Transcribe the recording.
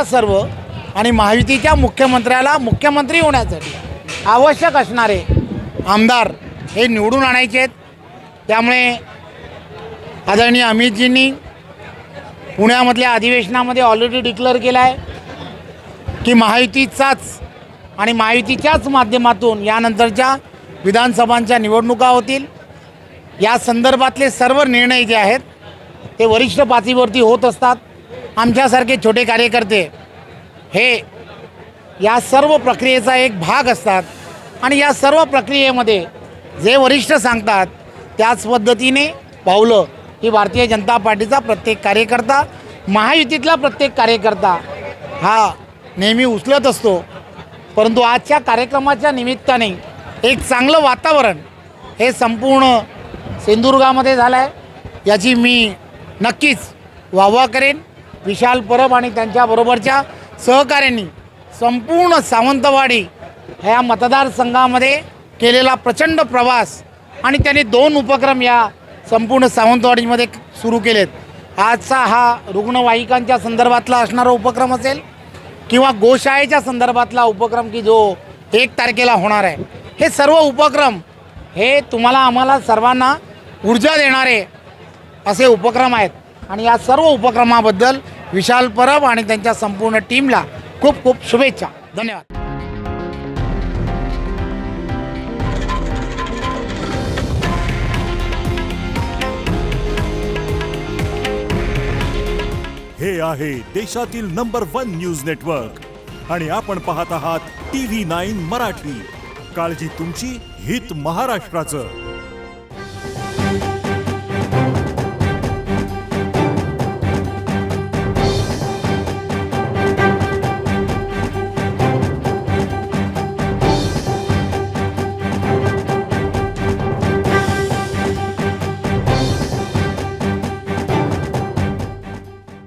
सर्व आणि महायुतीच्या मुख्यमंत्र्याला मुख्यमंत्री होण्यासाठी आवश्यक असणारे आमदार हे निवडून आणायचे आहेत। त्यामुळे आदरणीय अमितजींनी पुण्यामधल्या अधिवेशनामध्ये ऑलरेडी डिक्लेअर केलं आहे की महायुतीचाच आणि महायुतीच्याच माध्यमातून यानंतरच्या विधानसभांच्या निवडणुका होतील। या संदर्भातले सर्व निर्णय जे आहेत ते वरिष्ठ पातळीवरती होत असतात। आमच्यासारखे छोटे कार्यकर्ते हे या सर्व प्रक्रियेचा एक भाग असतात आणि या सर्व प्रक्रियेमध्ये जे वरिष्ठ सांगतात त्याच पद्धतीने पावलं ही भारतीय जनता पार्टीचा प्रत्येक कार्यकर्ता, महायुतीतला प्रत्येक कार्यकर्ता हा नेहमी उचलत असतो। परंतु आजच्या कार्यक्रमाच्या निमित्ताने एक चांगलं वातावरण हे संपूर्ण सिंधुदुर्गामध्ये झालं आहे, याची मी नक्कीच वाहवा करेन। विशाल परब आणि त्यांच्याबरोबरच्या सहकाऱ्यांनी संपूर्ण सावंतवाडी ह्या मतदारसंघामध्ये केलेला प्रचंड प्रवास आणि त्यांनी 2 उपक्रम या संपूर्ण सावंतवाडीमध्ये सुरू केलेत। आजचा हा रुग्णवाहिकांच्या संदर्भातला असणारा उपक्रम असेल किंवा गोशाळेच्या संदर्भातला उपक्रम की जो 1 तारखेला होणार आहे, हे सर्व उपक्रम हे तुम्हाला आम्हाला सर्वांना ऊर्जा देणारे असे उपक्रम आहेत आणि या सर्व उपक्रमाबद्दल विशाल परब आणि त्यांच्या संपूर्ण टीमला खूप खूप शुभेच्छा। धन्यवाद। हे आहे देशातील नंबर 1 न्यूज नेटवर्क आणि आपण पाहत आहात TV9 मराठी। काळजी तुमची, हित महाराष्ट्राचं।